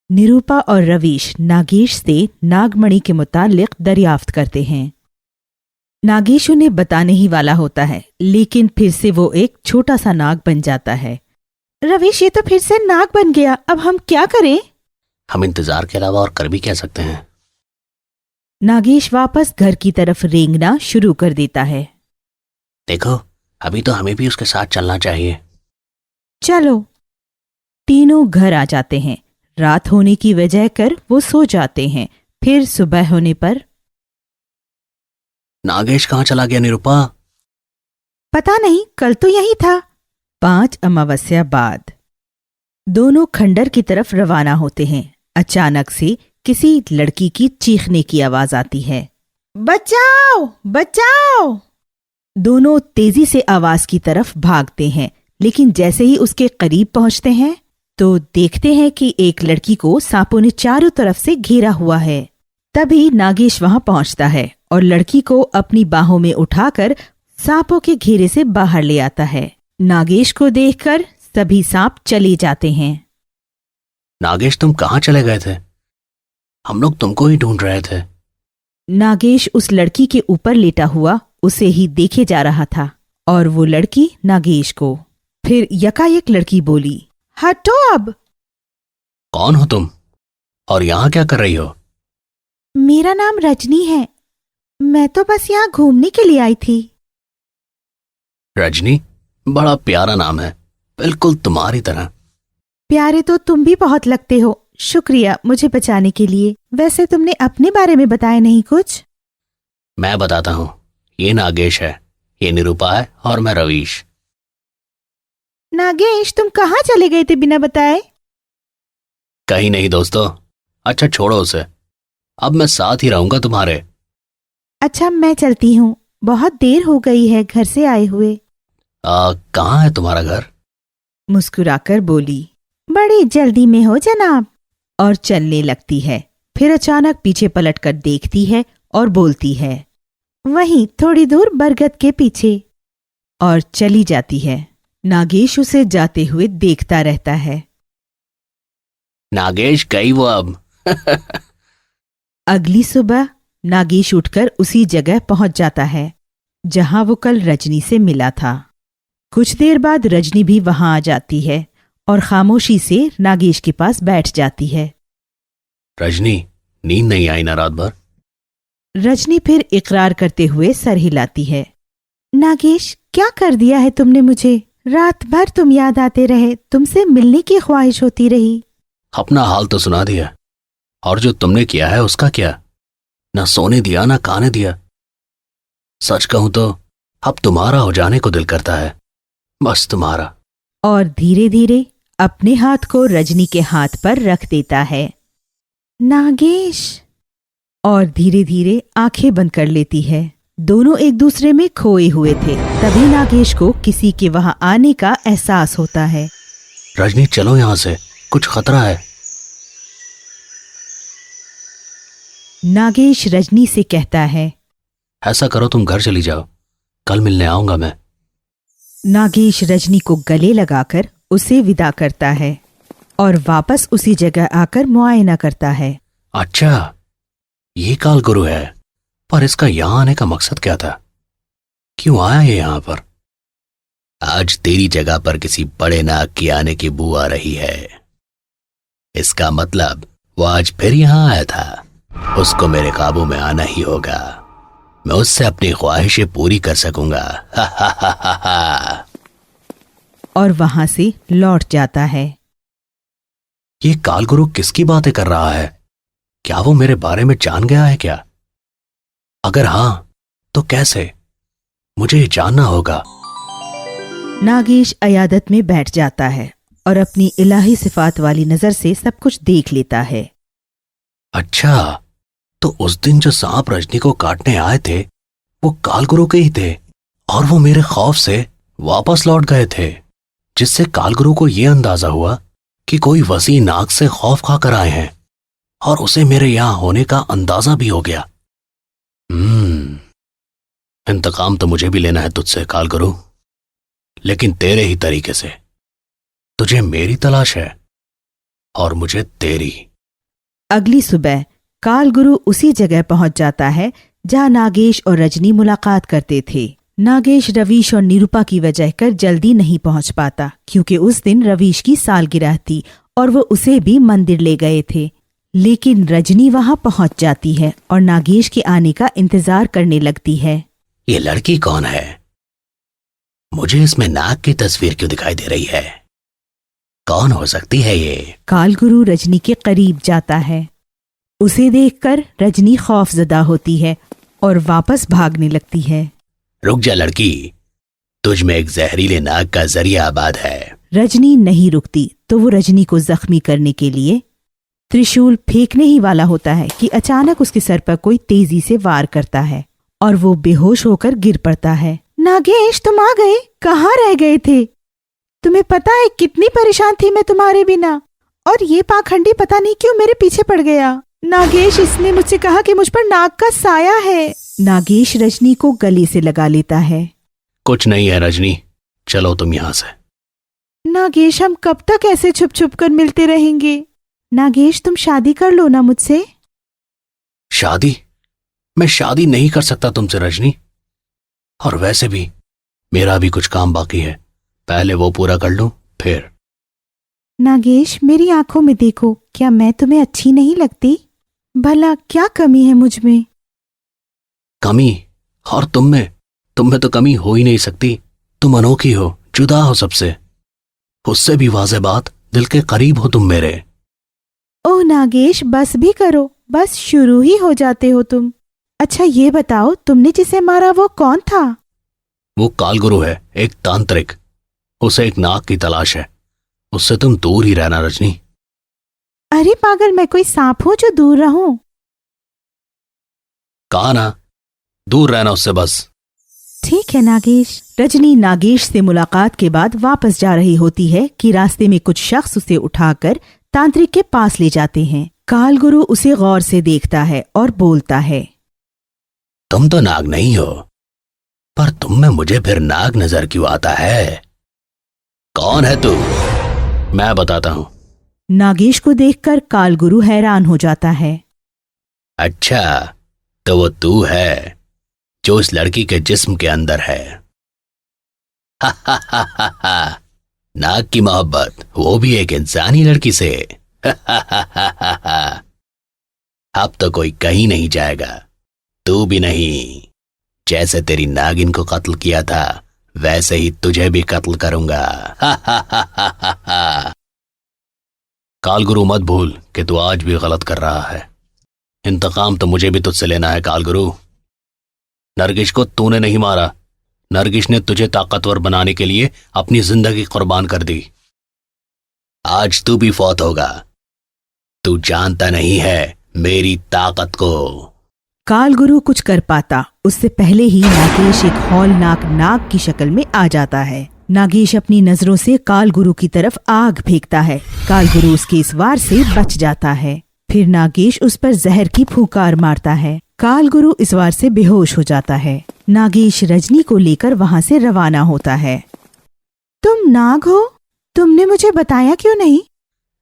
निरूपा और रवीश नागेश से नागमणि के मुतालिक दरियाफ्त करते हैं। नागेश उन्हें बताने ही वाला होता है, लेकिन फिर से वो एक छोटा सा नाग बन जाता है। रवीश, ये तो फिर से नाग बन गया, अब हम क्या करें? हम इंतजार के अलावा और कर भी कह सकते हैं। नागेश वापस घर की तरफ रेंगना शुरू कर देता है। देखो, अभी तो हमें भी उसके साथ चलना चाहिए। चलो। तीनों घर आ जाते हैं। रात होने की वजह कर वो सो जाते हैं। फिर सुबह होने पर नागेश कहाँ चला गया निरूपा? पता नहीं, कल तो यही था। 5 अमावस्या बाद दोनों खंडर की तरफ रवाना होते हैं। अचानक से किसी लड़की की चीखने की आवाज आती है। बचाओ बचाओ! दोनों तेजी से आवाज की तरफ भागते हैं, लेकिन जैसे ही उसके करीब पहुंचते हैं तो देखते हैं कि एक लड़की को सांपों ने चारों तरफ से घेरा हुआ है। तभी नागेश वहां पहुंचता है और लड़की को अपनी बाहों में उठाकर सांपों के घेरे से बाहर ले आता है। नागेश को देखकर सभी सांप चले जाते हैं। नागेश, तुम कहाँ चले गए थे? हम लोग तुमको ही ढूंढ रहे थे। नागेश उस लड़की के ऊपर लेटा हुआ उसे ही देखे जा रहा था और वो लड़की नागेश को। फिर यकायक लड़की बोली, हटो अब। कौन हो तुम और यहाँ क्या कर रही हो? मेरा नाम रजनी है, मैं तो बस यहाँ घूमने के लिए आई थी। रजनी, बड़ा प्यारा नाम है, बिल्कुल तुम्हारी तरह। प्यारे तो तुम भी बहुत लगते हो। शुक्रिया मुझे बचाने के लिए। वैसे तुमने अपने बारे में बताया नहीं कुछ। मैं बताता हूँ, ये नागेश है, ये निरूपा है और मैं रवीश। नागेश, तुम कहाँ चले गए थे बिना बताए? कहीं नहीं दोस्तों। अच्छा छोड़ो उसे, अब मैं साथ ही रहूंगा तुम्हारे। अच्छा, मैं चलती हूँ, बहुत देर हो गई है घर से आए हुए। कहाँ है तुम्हारा घर? मुस्कुराकर बोली, बड़ी जल्दी में हो जनाब। और चलने लगती है। फिर अचानक पीछे पलटकर देखती है और बोलती है, वहीं थोड़ी दूर बरगद के पीछे। और चली जाती है। नागेश उसे जाते हुए देखता रहता है। नागेश गई वो अब। अगली सुबह नागेश उठकर उसी जगह पहुंच जाता है जहां वो कल रजनी से मिला था। कुछ देर बाद रजनी भी वहां आ जाती है और खामोशी से नागेश के पास बैठ जाती है। रजनी, नींद नहीं आई ना रात भर? रजनी फिर इकरार करते हुए सर हिलाती है। नागेश, क्या कर दिया है तुमने मुझे? रात भर तुम याद आते रहे, तुमसे मिलने की ख्वाहिश होती रही। अपना हाल तो सुना दिया, और जो तुमने किया है उसका क्या? ना सोने दिया ना खाने दिया। सच कहूं तो अब तुम्हारा हो जाने को दिल करता है, बस तुम्हारा। और धीरे धीरे अपने हाथ को रजनी के हाथ पर रख देता है। नागेश! और धीरे धीरे आंखें बंद कर लेती है। दोनों एक दूसरे में खोए हुए थे। तभी नागेश को किसी के वहां आने का एहसास होता है। रजनी, चलो यहां से, कुछ खतरा है। नागेश रजनी से कहता है, ऐसा करो तुम घर चली जाओ, कल मिलने आऊंगा मैं। नागेश रजनी को गले लगाकर उसे विदा करता है और वापस उसी जगह आकर मुआयना करता है। अच्छा, ये काल गुरु है, पर इसका यहां आने का मकसद क्या था? क्यों आया ये यहां पर? आज तेरी जगह पर किसी बड़े नाग की आने की बू आ रही है। इसका मतलब वो आज फिर यहां आया था। उसको मेरे काबू में आना ही होगा। मैं उससे अपनी ख्वाहिशें पूरी कर सकूंगा। हा हा हा हा हा। और वहां से लौट जाता है। ये कालगुरु किसकी बातें कर रहा है? क्या वो मेरे बारे में जान गया है क्या? अगर हां, तो कैसे? मुझे जानना होगा। नागेश अयादत में बैठ जाता है और अपनी इलाही सिफात वाली नजर से सब कुछ देख लेता है। अच्छा, तो उस दिन जो सांप रजनी को काटने आए थे वो कालगुरु के ही थे, और वो मेरे खौफ से वापस लौट गए थे, जिससे कालगुरु को यह अंदाजा हुआ कि कोई वसी नाग से खौफ खाकर आए हैं, और उसे मेरे यहां होने का अंदाजा भी हो गया। इंतकाम तो मुझे भी लेना है तुझसे कालगुरु, लेकिन तेरे ही तरीके से। तुझे मेरी तलाश है और मुझे तेरी। अगली सुबह कालगुरु उसी जगह पहुंच जाता है जहां नागेश और रजनी मुलाकात करते थे। नागेश रवीश और निरूपा की वजह कर जल्दी नहीं पहुंच पाता क्योंकि उस दिन रवीश की सालगिरह थी और वो उसे भी मंदिर ले गए थे। लेकिन रजनी वहां पहुंच जाती है और नागेश के आने का इंतजार करने लगती है। ये लड़की कौन है? मुझे इसमें नाग की तस्वीर क्यों दिखाई दे रही है? कौन हो सकती है ये? कालगुरु रजनी के करीब जाता है। उसे देखकर रजनी खौफजदा होती है और वापस भागने लगती है। रुक जा लड़की, तुझ में एक जहरीले नाग का जरिया आबाद है। रजनी नहीं रुकती तो वो रजनी को जख्मी करने के लिए त्रिशूल फेंकने ही वाला होता है कि अचानक उसके सर पर कोई तेजी से वार करता है और वो बेहोश होकर गिर पड़ता है। नागेश, तुम आ गए? कहाँ रह गए थे? तुम्हें पता है कितनी परेशान थी मैं तुम्हारे बिना, और ये पाखंडी पता नहीं क्यों मेरे पीछे पड़ गया। नागेश, इसने मुझसे कहा कि मुझ पर नाग का साया है। नागेश रजनी को गले से लगा लेता है। कुछ नहीं है रजनी, चलो तुम यहाँ से। नागेश, हम कब तक ऐसे छुप छुप कर मिलते रहेंगे? नागेश, तुम शादी कर लो ना मुझसे। शादी? मैं शादी नहीं कर सकता तुमसे रजनी, और वैसे भी मेरा भी कुछ काम बाकी है, पहले वो पूरा कर लूं फिर। नागेश, मेरी आंखों में देखो, क्या मैं तुम्हें अच्छी नहीं लगती? भला क्या कमी है मुझ में? कमी? और तुम में तो कमी हो ही नहीं सकती। तुम अनोखी हो, जुदा हो सबसे। उससे भी वाज़ेह बात, दिल के करीब हो तुम मेरे। ओह नागेश, बस भी करो, बस शुरू ही हो जाते हो तुम। अच्छा ये बताओ, तुमने जिसे मारा वो कौन था? वो कालगुरु है, एक तांत्रिक। उसे एक नाग की तलाश है, उससे तुम दूर ही रहना रजनी। अरे पागल, मैं कोई सांप हूं जो दूर रहूं? कहा ना, दूर रहना उससे बस। ठीक है नागेश। रजनी नागेश से मुलाकात के बाद वापस जा रही होती है कि रास्ते में कुछ शख्स उसे उठाकर तांत्रिक के पास ले जाते हैं। कालगुरु उसे गौर से देखता है और बोलता है, तुम तो नाग नहीं हो, पर तुम में मुझे फिर नाग नजर क्यों आता है? कौन है तू? मैं बताता हूं। नागेश को देखकर कालगुरु हैरान हो जाता है। अच्छा, तो वो तू है जो इस लड़की के जिस्म के अंदर है। हा हा हा हा हा, नाग की मोहब्बत, वो भी एक इंसानी लड़की से। हा हा हा हा हा। अब तो कोई कहीं नहीं जाएगा, तू भी नहीं। जैसे तेरी नागिन को कत्ल किया था वैसे ही तुझे भी कत्ल करूंगा। हा हा हा हा हा हा। कालगुरु, मत भूल कि तू आज भी गलत कर रहा है। इंतकाम तो मुझे भी तुझसे लेना है कालगुरु। नरगिश को तूने नहीं मारा, नरगिश ने तुझे ताकतवर बनाने के लिए अपनी जिंदगी कुर्बान कर दी। आज तू भी फौत होगा। तू जानता नहीं है मेरी ताकत को। कालगुरु कुछ कर पाता उससे पहले ही नागेश एक हौलनाक नाग की शक्ल में आ जाता है। नागेश अपनी नजरों से कालगुरु की तरफ आग फेंकता है। कालगुरु उसके इस वार से बच जाता है। फिर नागेश उस पर जहर की फूंकार मारता है। कालगुरु इस वार से बेहोश हो जाता है। नागेश रजनी को लेकर वहां से रवाना होता है। तुम नाग हो? तुमने मुझे बताया क्यों नहीं?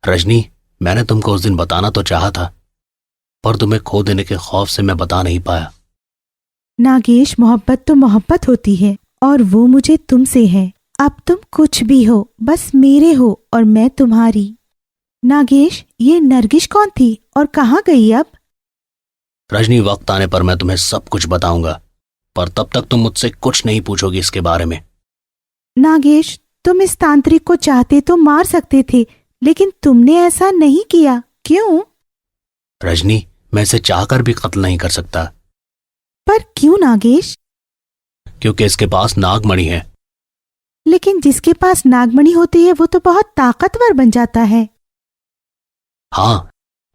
रजनी, मैंने तुमको उस दिन बताना तो चाहा था, पर तुम्हें खो देने के खौफ से मैं बता नहीं पाया। नागेश, मोहब्बत तो मोहब्बत होती है और वो मुझे तुमसे है। अब तुम कुछ भी हो, बस मेरे हो और मैं तुम्हारी। नागेश, ये नरगिश कौन थी और कहाँ गई अब? रजनी, वक्त आने पर मैं तुम्हें सब कुछ बताऊंगा, पर तब तक तुम मुझसे कुछ नहीं पूछोगी इसके बारे में। नागेश, तुम इस तांत्रिक को चाहते तो मार सकते थे, लेकिन तुमने ऐसा नहीं किया, क्यों? रजनी, मैं इसे चाहकर भी कत्ल नहीं कर सकता। पर क्यों नागेश? क्योंकि इसके पास नागमणि है। लेकिन जिसके पास नागमणि होती है वो तो बहुत ताकतवर बन जाता है। हाँ,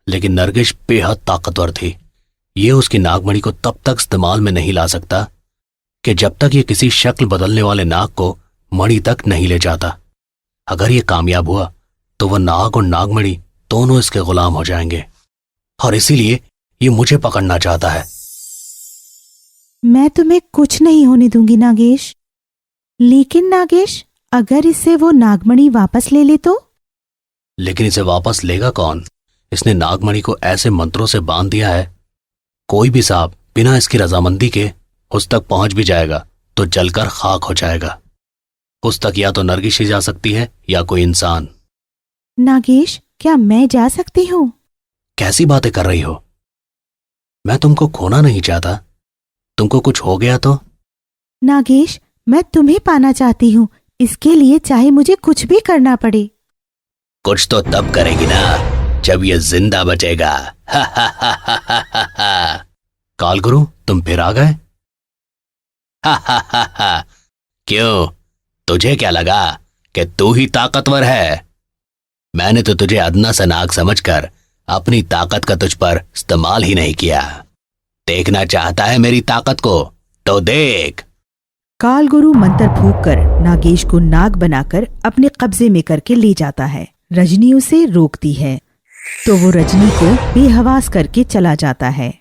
लेकिन नरगिश बेहद ताकतवर थी। ये उसकी नागमणि को तब तक इस्तेमाल में नहीं ला सकता कि जब तक ये किसी शक्ल बदलने वाले नाग को मणि तक नहीं ले जाता। अगर ये कामयाब हुआ तो वह नाग और नागमणि दोनों इसके गुलाम हो जाएंगे, और इसीलिए ये मुझे पकड़ना चाहता है। मैं तुम्हें कुछ नहीं होने दूंगी नागेश। लेकिन नागेश, अगर इससे वो नागमणि वापस ले ले तो? लेकिन इसे वापस लेगा कौन? इसने नागमणि को ऐसे मंत्रों से बांध दिया है, कोई भी सांप बिना इसकी रजामंदी के उस तक पहुंच भी जाएगा तो जलकर खाक हो जाएगा। उस तक या तो नरगिस ही जा सकती है या कोई इंसान। नागेश, क्या मैं जा सकती हूँ? कैसी बातें कर रही हो? मैं तुमको खोना नहीं चाहता। तुमको कुछ हो गया तो? नागेश, मैं तुम्हें पाना चाहती हूँ, इसके लिए चाहे मुझे कुछ भी करना पड़े। कुछ तो तब करेगी ना जब ये जिंदा बचेगा। हा हा हा हा हा हा। कालगुरु, तुम फिर आ गए? हा हा हा हा। क्यों, तुझे क्या लगा कि तू ही ताकतवर है? मैंने तो तुझे अदना सा नाग समझकर अपनी ताकत का तुझ पर इस्तेमाल ही नहीं किया। देखना चाहता है मेरी ताकत को तो देख। कालगुरु मंत्र फूंककर नागेश को नाग बनाकर अपने कब्जे में करके ले जाता है। रजनी उसे रोकती है तो वो रजनी को बेहवास करके चला जाता है।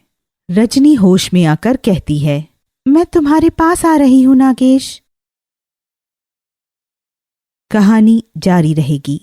रजनी होश में आकर कहती है, मैं तुम्हारे पास आ रही हूँ नागेश। कहानी जारी रहेगी।